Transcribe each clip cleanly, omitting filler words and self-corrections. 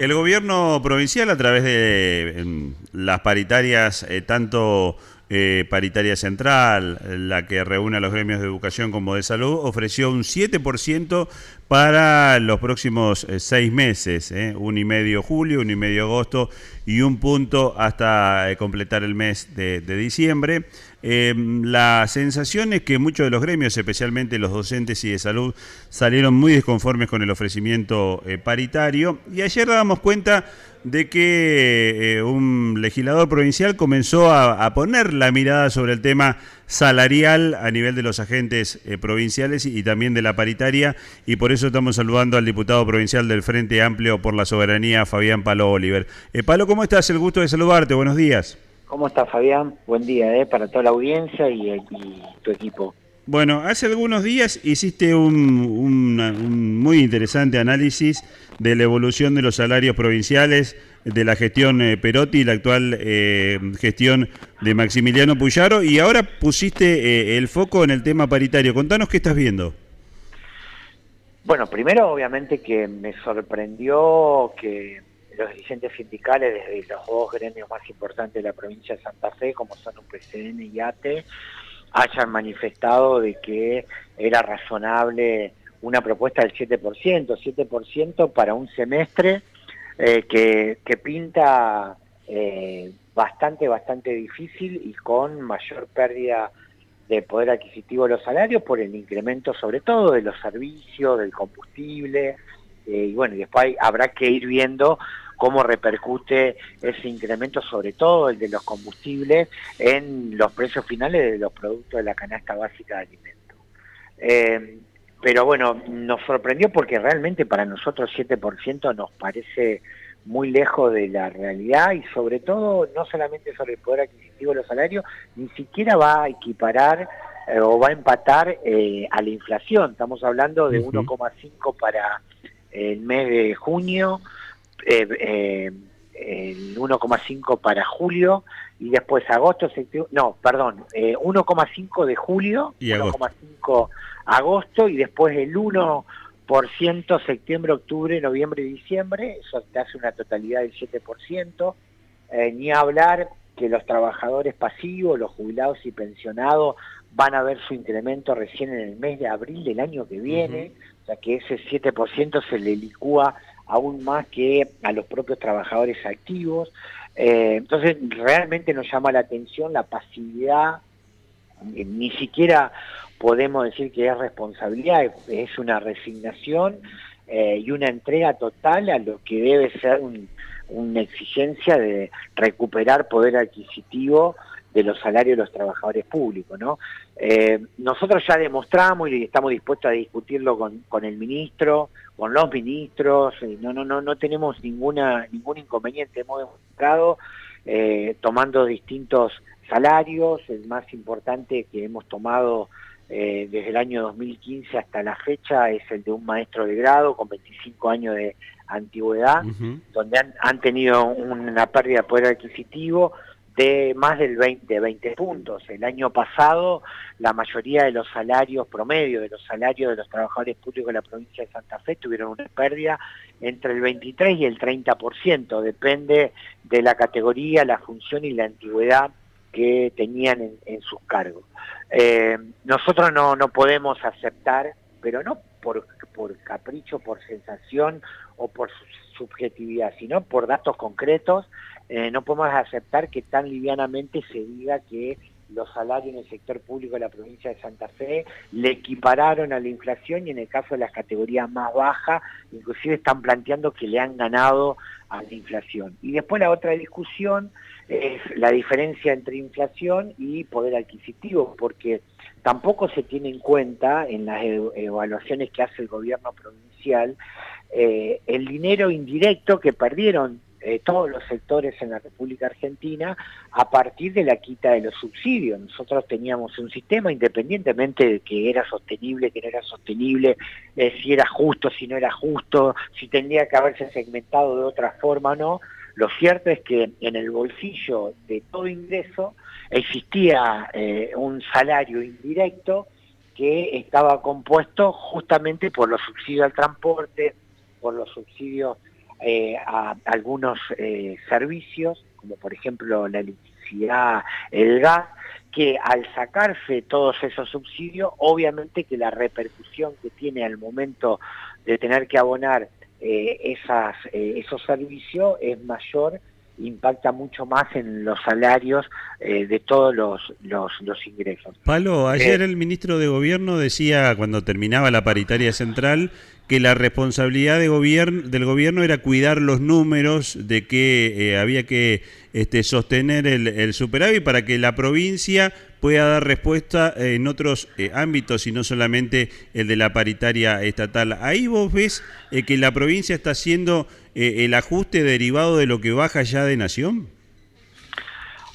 El gobierno provincial, a través de las paritarias, tanto paritaria central, la que reúne a los gremios de educación como de salud, ofreció un 7% para los próximos 6 meses, 1,5 julio, 1,5 agosto y 1 punto hasta completar el mes de diciembre. La sensación es que muchos de los gremios, especialmente los docentes y de salud, salieron muy desconformes con el ofrecimiento paritario, y ayer dábamos cuenta de que un legislador provincial comenzó a poner la mirada sobre el tema salarial a nivel de los agentes provinciales y también de la paritaria, y por eso estamos saludando al diputado provincial del Frente Amplio por la Soberanía, Fabián Palo Oliver. Palo, ¿cómo estás? El gusto de saludarte, buenos días. ¿Cómo estás, Fabián? Buen día para toda la audiencia y tu equipo. Bueno, hace algunos días hiciste un muy interesante análisis de la evolución de los salarios provinciales de la gestión Perotti y la actual gestión de Maximiliano Puyaro, y ahora pusiste el foco en el tema paritario. Contanos qué estás viendo. Bueno, primero obviamente que me sorprendió que los dirigentes sindicales desde los dos gremios más importantes de la provincia de Santa Fe, como son UPCN y ATE, hayan manifestado de que era razonable una propuesta del 7% para un semestre que pinta bastante difícil y con mayor pérdida de poder adquisitivo de los salarios por el incremento sobre todo de los servicios, del combustible, y bueno, y después habrá que ir viendo cómo repercute ese incremento, sobre todo el de los combustibles, en los precios finales de los productos de la canasta básica de alimentos. Pero bueno, nos sorprendió porque realmente para nosotros 7% nos parece muy lejos de la realidad, y sobre todo no solamente sobre el poder adquisitivo de los salarios, ni siquiera va a equiparar o va a empatar a la inflación. Estamos hablando de 1,5 para el mes de junio, el 1,5 para julio, y después agosto, septiembre, no, perdón, 1,5 de julio, Y agosto. 1,5 agosto, y después el 1% septiembre, octubre, noviembre y diciembre. Eso te hace una totalidad del 7%. Ni hablar que los trabajadores pasivos, los jubilados y pensionados van a ver su incremento recién en el mes de abril del año que viene, o sea que ese 7% se le licúa aún más que a los propios trabajadores activos. Entonces realmente nos llama la atención la pasividad. Ni siquiera podemos decir que es responsabilidad, es una resignación y una entrega total a lo que debe ser una exigencia de recuperar poder adquisitivo de los salarios de los trabajadores públicos, ¿no? Nosotros ya demostramos y estamos dispuestos a discutirlo con el ministro, con los ministros, no tenemos ningún inconveniente. Hemos demostrado tomando distintos salarios. El más importante que hemos tomado desde el año 2015 hasta la fecha es el de un maestro de grado con 25 años de antigüedad, donde han tenido una pérdida de poder adquisitivo de más del 20 puntos. El año pasado la mayoría de los salarios promedio, de los salarios de los trabajadores públicos de la provincia de Santa Fe, tuvieron una pérdida entre el 23 y el 30%, depende de la categoría, la función y la antigüedad que tenían en sus cargos. Nosotros no podemos aceptar, pero no por capricho, por sensación o por subjetividad, sino por datos concretos. No podemos aceptar que tan livianamente se diga que los salarios en el sector público de la provincia de Santa Fe le equipararon a la inflación, y en el caso de las categorías más bajas, inclusive están planteando que le han ganado a la inflación. Y después la otra discusión es la diferencia entre inflación y poder adquisitivo, porque tampoco se tiene en cuenta en las evaluaciones que hace el gobierno provincial el dinero indirecto que perdieron todos los sectores en la República Argentina a partir de la quita de los subsidios. Nosotros teníamos un sistema, independientemente de que era sostenible, que no era sostenible, si era justo, si no era justo, si tendría que haberse segmentado de otra forma o no. Lo cierto es que en el bolsillo de todo ingreso existía un salario indirecto que estaba compuesto justamente por los subsidios al transporte, por los subsidios a algunos servicios, como por ejemplo la electricidad, el gas, que al sacarse todos esos subsidios, obviamente que la repercusión que tiene al momento de tener que abonar esos servicios es mayor, impacta mucho más en los salarios de todos los ingresos. Palo, ayer el ministro de Gobierno decía, cuando terminaba la paritaria central, que la responsabilidad del gobierno era cuidar los números, de que había que sostener el superávit para que la provincia pueda dar respuesta en otros ámbitos y no solamente el de la paritaria estatal. Ahí vos ves que la provincia está haciendo el ajuste derivado de lo que baja ya de Nación.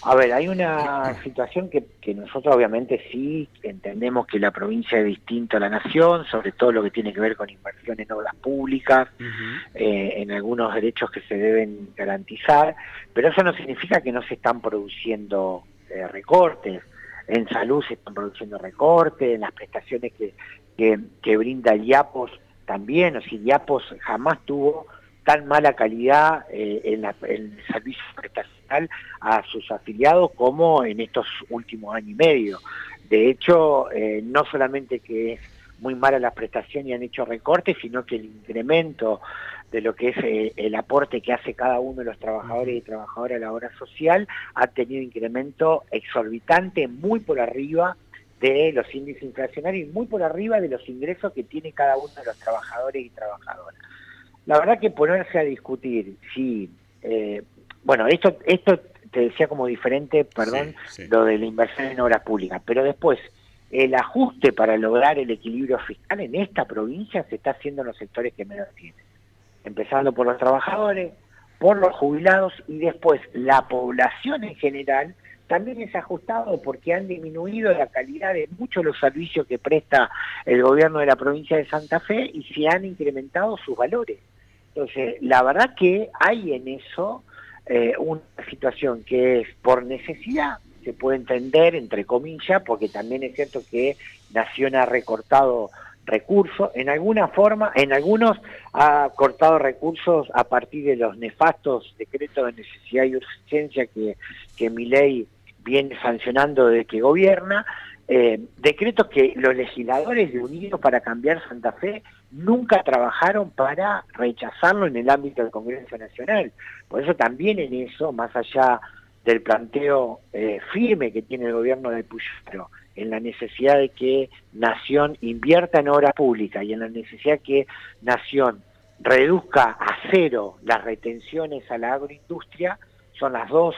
A ver, hay una situación que nosotros obviamente sí entendemos que la provincia es distinta a la nación, sobre todo lo que tiene que ver con inversión en obras públicas, en algunos derechos que se deben garantizar, pero eso no significa que no se están produciendo recortes. En salud se están produciendo recortes, en las prestaciones que brinda el IAPOS también, o sea, el IAPOS jamás tuvo tan mala calidad en el servicio prestacional a sus afiliados como en estos últimos años y medio. De hecho, no solamente que es muy mala la prestación y han hecho recortes, sino que el incremento de lo que es el aporte que hace cada uno de los trabajadores y trabajadoras a la obra social ha tenido incremento exorbitante, muy por arriba de los índices inflacionarios y muy por arriba de los ingresos que tiene cada uno de los trabajadores y trabajadoras. La verdad que ponerse a discutir si, bueno, esto te decía como diferente, perdón, sí. Lo de la inversión en obras públicas, pero después el ajuste para lograr el equilibrio fiscal en esta provincia se está haciendo en los sectores que menos tienen, empezando por los trabajadores, por los jubilados y después la población en general también es ajustado porque han disminuido la calidad de muchos de los servicios que presta el gobierno de la provincia de Santa Fe y se han incrementado sus valores. Entonces, la verdad que hay en eso una situación que es por necesidad, se puede entender entre comillas, porque también es cierto que Nación ha recortado recursos, en alguna forma, en algunos ha cortado recursos a partir de los nefastos decretos de necesidad y urgencia que Milei viene sancionando desde que gobierna, decretos que los legisladores de Unidos para Cambiar Santa Fe nunca trabajaron para rechazarlo en el ámbito del Congreso Nacional. Por eso también en eso, más allá del planteo firme que tiene el gobierno de Puyaro, en la necesidad de que Nación invierta en obra pública y en la necesidad que Nación reduzca a cero las retenciones a la agroindustria, son las dos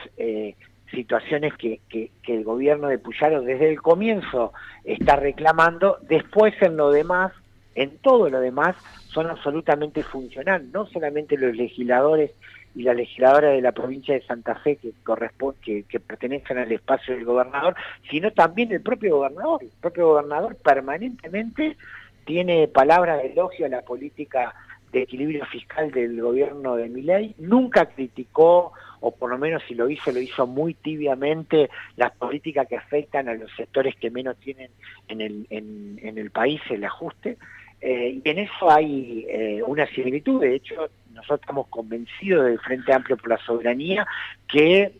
situaciones que el gobierno de Puyaro desde el comienzo está reclamando. Después en lo demás, en todo lo demás, son absolutamente funcionales, no solamente los legisladores y la legisladora de la provincia de Santa Fe que pertenecen al espacio del gobernador, sino también el propio gobernador. El propio gobernador permanentemente tiene palabras de elogio a la política de equilibrio fiscal del gobierno de Milei, nunca criticó, o por lo menos si lo hizo muy tibiamente, las políticas que afectan a los sectores que menos tienen en el país, el ajuste, y en eso hay una similitud. De hecho, nosotros estamos convencidos del Frente Amplio por la Soberanía que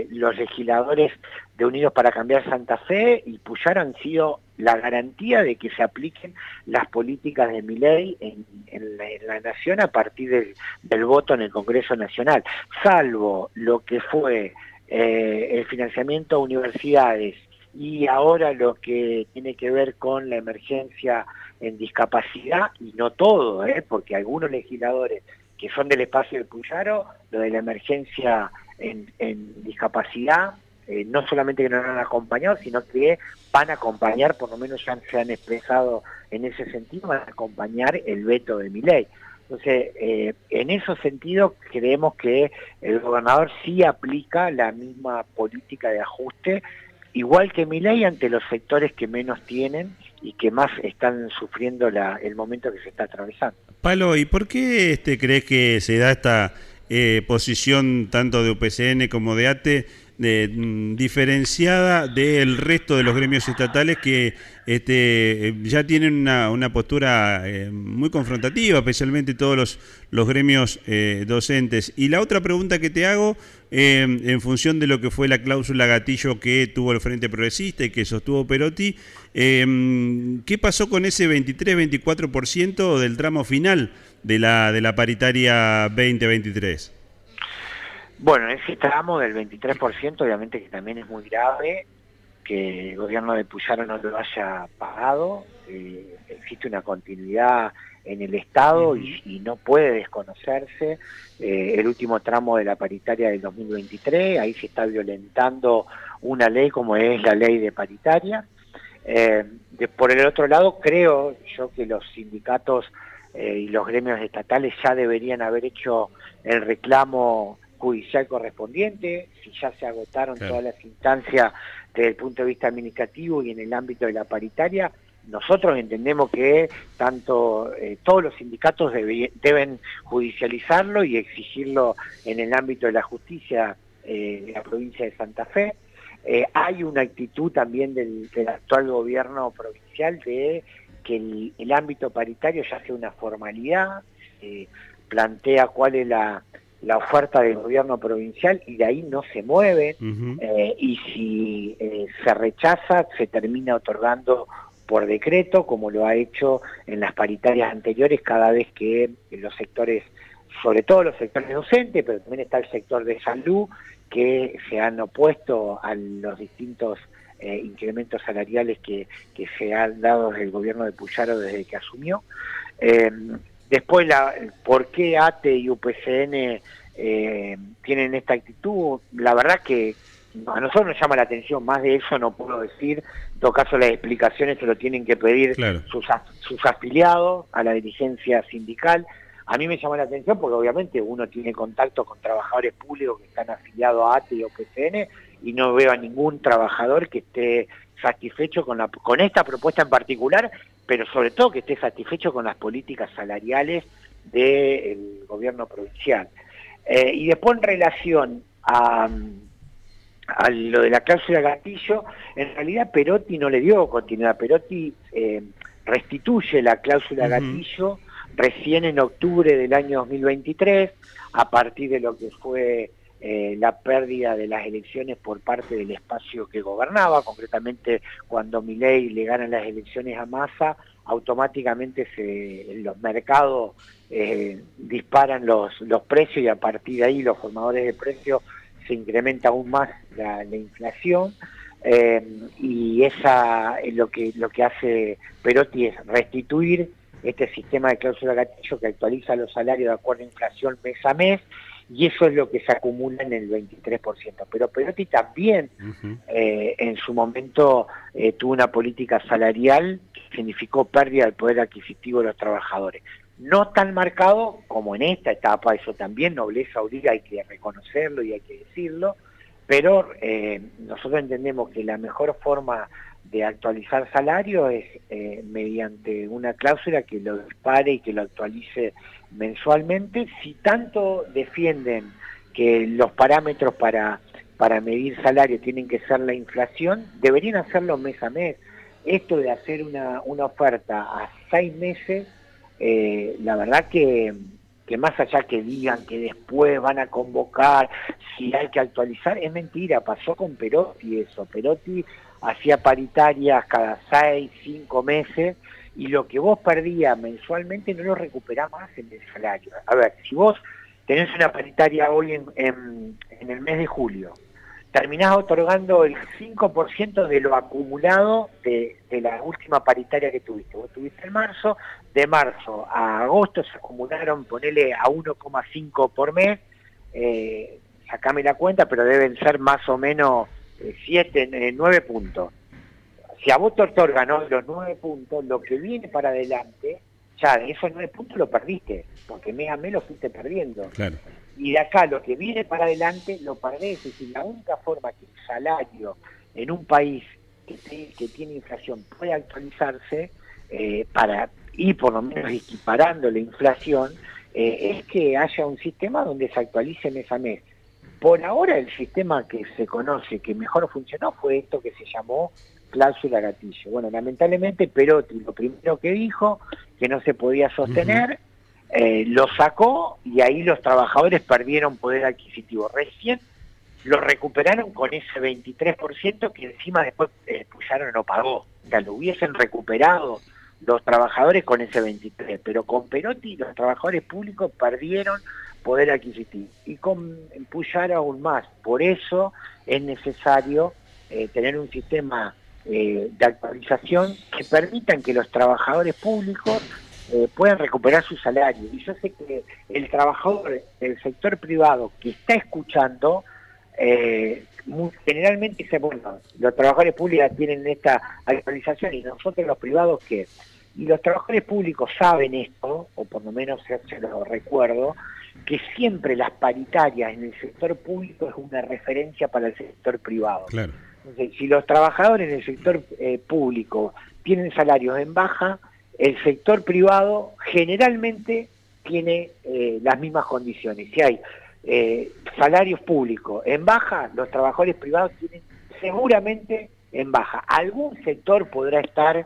los legisladores de Unidos para Cambiar Santa Fe y Puyaro han sido la garantía de que se apliquen las políticas de Milei en la Nación a partir del voto en el Congreso Nacional, salvo lo que fue el financiamiento a universidades y ahora lo que tiene que ver con la emergencia en discapacidad, y no todo, porque algunos legisladores que son del espacio de Puyaro, lo de la emergencia en discapacidad, no solamente que no lo han acompañado, sino que van a acompañar, por lo menos ya se han expresado en ese sentido, van a acompañar el veto de Milei. Entonces, en ese sentido, creemos que el gobernador sí aplica la misma política de ajuste, igual que Milei, ante los sectores que menos tienen y que más están sufriendo el momento que se está atravesando. Palo, ¿y por qué crees que se da esta posición tanto de UPCN como de ATE diferenciada del resto de los gremios estatales que ya tienen una postura muy confrontativa, especialmente todos los gremios docentes. Y la otra pregunta que te hago, en función de lo que fue la cláusula gatillo que tuvo el Frente Progresista y que sostuvo Perotti, ¿qué pasó con ese 23-24% del tramo final de la paritaria 2023? Bueno, ese tramo del 23% obviamente que también es muy grave, que el gobierno de Puyaro no lo haya pagado, existe una continuidad en el Estado y no puede desconocerse el último tramo de la paritaria del 2023, ahí se está violentando una ley como es la ley de paritaria. Por el otro lado, creo yo que los sindicatos y los gremios estatales ya deberían haber hecho el reclamo judicial correspondiente, si ya se agotaron todas las instancias desde el punto de vista administrativo y en el ámbito de la paritaria, nosotros entendemos que tanto todos los sindicatos deben judicializarlo y exigirlo en el ámbito de la justicia de la provincia de Santa Fe. Hay una actitud también del actual gobierno provincial de que el ámbito paritario ya sea una formalidad, plantea cuál es la oferta del gobierno provincial y de ahí no se mueve, y si se rechaza se termina otorgando por decreto, como lo ha hecho en las paritarias anteriores cada vez que los sectores, sobre todo los sectores docentes, pero también está el sector de salud, que se han opuesto a los distintos incrementos salariales que se han dado desde el gobierno de Puyaro desde que asumió. Después, ¿por qué ATE y UPCN tienen esta actitud? La verdad que a nosotros nos llama la atención, más de eso no puedo decir. En todo caso, las explicaciones se lo tienen que pedir sus afiliados a la dirigencia sindical. A mí me llama la atención porque obviamente uno tiene contacto con trabajadores públicos que están afiliados a ATE y UPCN y no veo a ningún trabajador que esté satisfecho con esta propuesta en particular, pero sobre todo que esté satisfecho con las políticas salariales del gobierno provincial. Y después en relación a lo de la cláusula gatillo, en realidad Perotti no le dio continuidad. Perotti restituye la cláusula gatillo recién en octubre del año 2023, a partir de lo que fue la pérdida de las elecciones por parte del espacio que gobernaba, concretamente cuando Milei le ganan las elecciones a Massa, automáticamente los mercados disparan los precios y a partir de ahí los formadores de precios se incrementa aún más la inflación, y lo que hace Perotti es restituir este sistema de cláusula gatillo que actualiza los salarios de acuerdo a inflación mes a mes, y eso es lo que se acumula en el 23%. Pero Perotti también en su momento tuvo una política salarial que significó pérdida del poder adquisitivo de los trabajadores. No tan marcado como en esta etapa, eso también, nobleza obliga, hay que reconocerlo y hay que decirlo, pero nosotros entendemos que la mejor forma de actualizar salario es mediante una cláusula que lo dispare y que lo actualice mensualmente. Si tanto defienden que los parámetros para medir salario tienen que ser la inflación, deberían hacerlo mes a mes. Esto de hacer una oferta a 6 meses, la verdad que más allá que digan que después van a convocar, si hay que actualizar, es mentira. Pasó con Perotti eso. Perotti hacía paritarias cada 6, 5 meses y lo que vos perdías mensualmente no lo recuperás más en el salario. A ver, si vos tenés una paritaria hoy en el mes de julio, terminás otorgando el 5% de lo acumulado de la última paritaria que tuviste. Vos tuviste en marzo, de marzo a agosto se acumularon, ponele a 1,5 por mes, sacame la cuenta, pero deben ser más o menos 9 puntos. Si a vos te otorgan los 9 puntos, lo que viene para adelante, ya de esos 9 puntos lo perdiste, porque mes a mes lo fuiste perdiendo. Claro. Y de acá lo que viene para adelante lo perdés. Es decir, la única forma que el salario en un país que tiene inflación puede actualizarse para ir por lo menos equiparando la inflación, es que haya un sistema donde se actualice mes a mes. por ahora el sistema que se conoce, que mejor funcionó, fue esto que se llamó cláusula gatillo. Bueno, lamentablemente Perotti lo primero que dijo, que no se podía sostener, lo sacó y ahí los trabajadores perdieron poder adquisitivo. Recién lo recuperaron con ese 23% que encima después Puyaro no pagó. O sea, lo hubiesen recuperado los trabajadores con ese 23%, pero con Perotti los trabajadores públicos perdieron poder adquisitivo. Y con Puyaro aún más. Por eso es necesario tener un sistema de actualización que permitan que los trabajadores públicos puedan recuperar su salario. Y yo sé que el trabajador del sector privado que está escuchando, generalmente dice, bueno, los trabajadores públicos tienen esta actualización y nosotros los privados, ¿qué? Y los trabajadores públicos saben esto, o por lo menos se lo recuerdo, que siempre las paritarias en el sector público es una referencia para el sector privado. Claro. Entonces, si los trabajadores en el sector público tienen salarios en baja, el sector privado generalmente tiene las mismas condiciones. Si hay salarios públicos en baja, los trabajadores privados tienen seguramente en baja. Algún sector podrá estar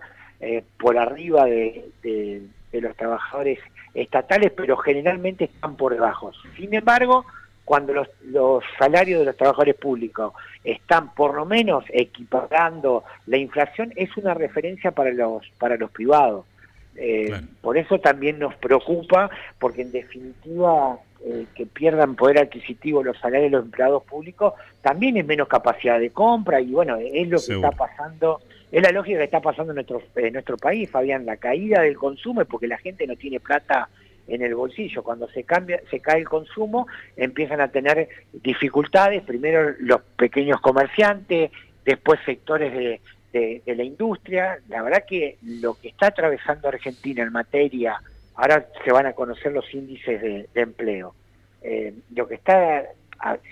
por arriba de los trabajadores estatales, pero generalmente están por debajo. Sin embargo, cuando los salarios de los trabajadores públicos están por lo menos equiparando la inflación, es una referencia para los privados. Claro. Por eso también nos preocupa, porque en definitiva que pierdan poder adquisitivo los salarios de los empleados públicos también es menos capacidad de compra, y bueno, es lo que está pasando, es la lógica que está pasando en nuestro país, Fabián. La caída del consumo es porque la gente no tiene plata en el bolsillo. Cuando se cae el consumo, empiezan a tener dificultades, primero los pequeños comerciantes, después sectores de la industria. La verdad que lo que está atravesando Argentina en materia, ahora se van a conocer los índices de empleo. Lo que está,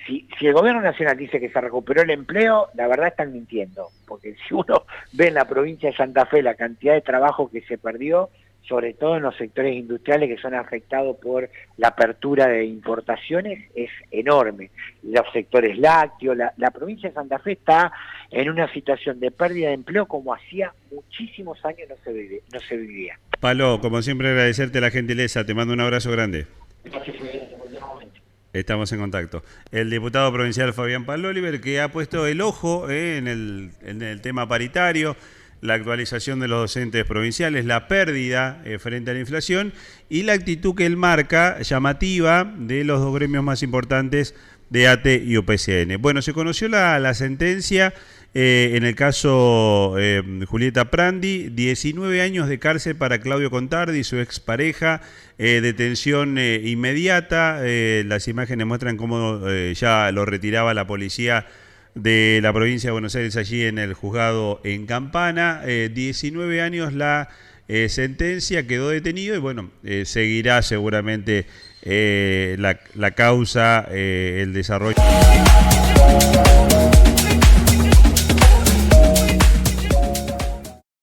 si el gobierno nacional dice que se recuperó el empleo, la verdad están mintiendo, porque si uno ve en la provincia de Santa Fe la cantidad de trabajo que se perdió, sobre todo en los sectores industriales que son afectados por la apertura de importaciones, es enorme. Los sectores lácteos, la provincia de Santa Fe está en una situación de pérdida de empleo como hacía muchísimos años no se vivía. Palo, como siempre, agradecerte la gentileza, te mando un abrazo grande. Estamos en contacto. El diputado provincial Fabián Palo Oliver, que ha puesto el ojo en el tema paritario, la actualización de los docentes provinciales, la pérdida frente a la inflación y la actitud que él marca, llamativa, de los dos gremios más importantes de ATE y UPCN. Bueno, se conoció la sentencia en el caso Julieta Prandi, 19 años de cárcel para Claudio Contardi, su expareja, detención inmediata. Las imágenes muestran cómo ya lo retiraba la policía de la provincia de Buenos Aires allí en el juzgado en Campana. 19 años la sentencia, quedó detenido y bueno, seguirá seguramente la causa, el desarrollo.